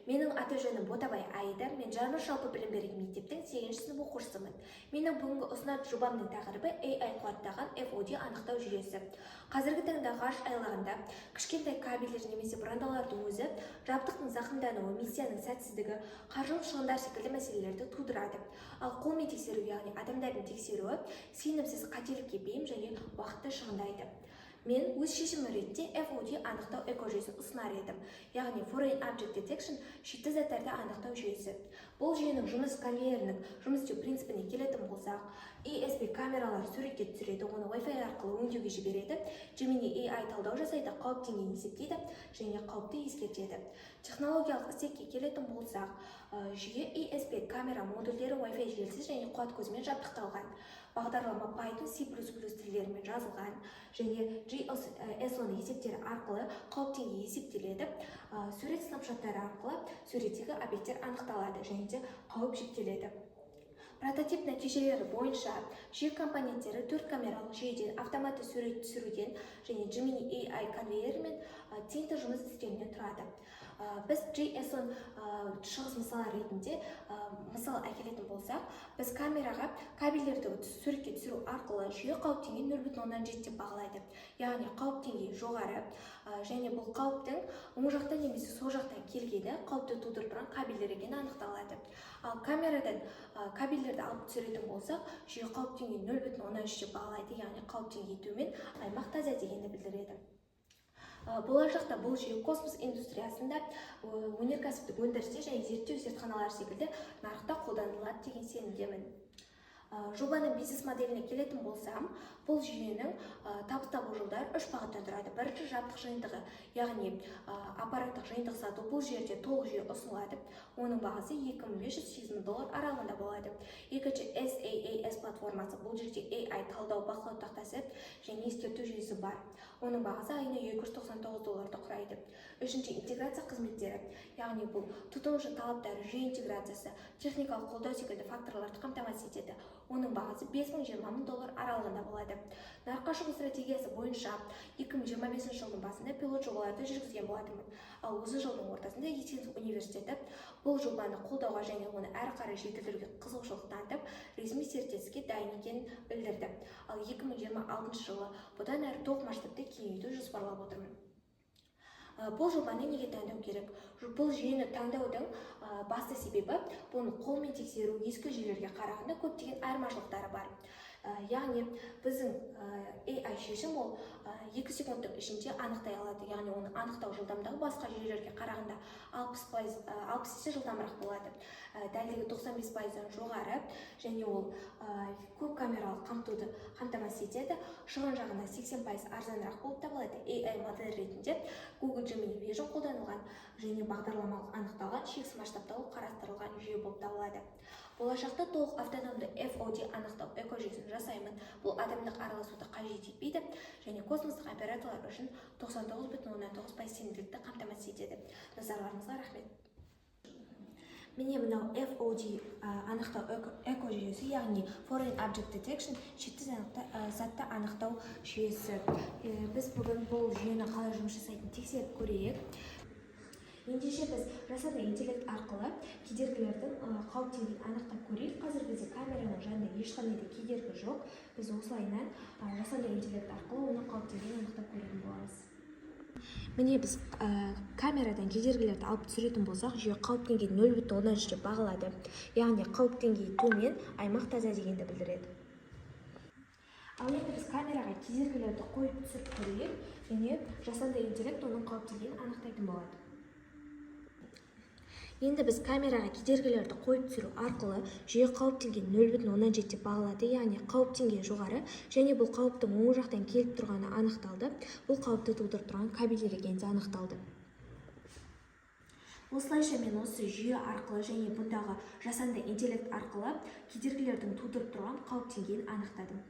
Менің аты-жөнім Ботабай Аида, мен Жарма жалпы білім беретін мектептің 8-ші сынып оқушысымын. Менің бүгінгі ұсынатын жобамның тақырыбы AI қуаттаған FOD анықтау жүйесі. Қазіргі таңда ғарыш айлағында кішкентай кабельдер немесе бұрандалардың өзі жабдықтың зақымдануы, миссияның сәтсіздігі, қаржылық шығындар секілді мәселелерді тудырады. Ал қолмен тексеру, яғни адамдардың тексеруі сенімсіз, қателікке бейім және уақытты шығындайды. Мен өз шешімі ретінде FOD анықтау экожүйесін ұсынар едім, яғни Foreign Object Detection шетті заттарды анықтау жүйесі. Бұл жүйенің жұмыс конвейерінің жұмыс істеу принципіне келетін болсақ, ESP камералар суретке түсіреді, оны Wi-Fi арқылы өңдеуге жібереді, Gemini AI талдау жасайды, қауіп деңгейін есептейді және қауіпті ескертеді. Технологиялық стекке келетін болсақ, жүйе ESP камера модульдері Wi-Fi желісі және қуат көзімен жабдықталған. Бағдарлама Python, C++ тілдерімен жазылған және JSON есептері арқылы қауіп деңгейі есептеледі. Сурет снапшоттары арқылы суреттегі объекттер анықталады және де қауіп шектеледі. Прототип нәтижелері бойынша жүйе компоненттері 4 камералық жүйеден, автоматты сурет түсіруден және Gemini AI конвейерімен тиімді жұмыс істеуінен тұрады. Біз JSON шығыс мысал ретінде мысал әкелетін болсақ, біз камераға кабельдерді суретке түсіру арқылы жүйе қауіп деңгейін 0,7 деп бағалайды. Яғни қауіп деңгейі жоғары және бұл қауіптің оң жақтан немесе сол жақтан келгені қауіпті тудырып тұрған кабельдер екені анықталады. Ал камерадан кабельдерді алып түсіретін болсақ, жүйе қауіп деңгейін 0,13 деп бағалайды, яғни қауіп деңгейі төмен, аймақ таза дегенді білдіреді. Болашақта бұл жүйе космос индустриясында, өнеркәсіптік өндірісте және зерттеу зертханалары секілді нарықта қолданылады деген сенімдемін. Жобаның бизнес моделіне келетін болсам, бұл жүйенің табыс табу жолдары 3 бағыттан тұрады. Бірінші жабдық жиынтығы, яғни аппараттық жиынтық сату. Бұл жерде толық жүйе ұсынылады. Оның бағасы $2500-$8000 аралығында болады. Екінші SaaS платформасы. Бұл жерде AI талдау бақылау тақтасы және ескерту жүйесі бар. Оның бағасы айына $299 құрайды. Үшінші интеграция қызметтері, яғни бұл тұтынушы талаптары, жүйе интеграциясы, техникалық қолдау секілді факторларды қамтамасыз етеді. Оның бағасы $5000-$20000 аралығында болады. Нарыққа шығу стратегиясы бойынша 2025 жылдың басында пилот жобаларды жүргізген болатынмын. Ал осы жылдың ортасында Есенов университеті бұл жобаны қолдауға және оны әрі қарай жетілдіруге қызығушылық танытып, ресми серіктестікке дайын екенін білдірді. Ал 2026 жылы бұдан әрі толық масштабты кеңейту жоспарлап отырмын. Бұл жобаны неге таңдау керек? Бұл жүйені таңдаудың басты себебі бұны қолмен тексеру ескі жүйелерге қарағанда көптеген айырмашылықтары бар. Яғни біздің AI шешім ол 2 секундтың ішінде анықтай алады. Яғни оны анықтау жылдамдығы басқа жүйелерге қарағанда 60% жылдамырақ болады. Дәлдігі 95%-дан жоғары және ол көп камералық қамтуды қамтамасыз етеді. Шығын жағына 80% арзанырақ болып табылады. AI модель ретінде Google Gemini Vision қолданылған және бағдарламалық анықталған шексіз масштабтау қарастырылған жүйе болып табылады. Болашақта толық автономды FOD анықтау экожүйесін жасаймын. Бұл адамдық араласуды қажет етпейді және космостық операторлар үшін 99,9% сенімділікті қамтамасыз етеді. Назарларыңызға рахмет. Міне мынау FOD анықтау экожүйесі, яғни Foreign Object Detection шетті затты анықтау жүйесі. Біз бүгін бұл жүйені қалай жұмыс жасайтынын тексеріп көрейік. Ендеше біз жасанды интеллект арқылы кедергілердің қауіп деңгейін анықтап көрейік. Қазір бізде камераның жанында ешқандай да кедергі жоқ. Біз осылайынан жасанды интеллект арқылы оның қауіп деңгейін анықтап көретін боламыз. Міне біз камерадан кедергілерді алып түсіретін болсақ, жүйе қауіп деңгейін 0,13 деп бағалады. Яғни қауіп деңгейі төмен, аймақ таза дегенді білдіреді. Ал енді біз камераға кедергілерді қойып түсіріп көрейік және жасанды интеллект оның қауіп деңгейін анықтайтын болады. Енді біз камераға кедергілерді қойып түсіру арқылы жүйе қауіп деңгейін 0,17 деп бағалады, яғни қауіп деңгейі жоғары және бұл қауіптің оң жақтан келіп тұрғаны анықталды. Бұл қауіпті тудырып тұрған кабельдер екені де анықталды. Осылайша мен осы жүйе арқылы және бұндағы жасанды интеллект арқылы кедергілердің тудырып тұрған қауіп деңгейін анықтадым.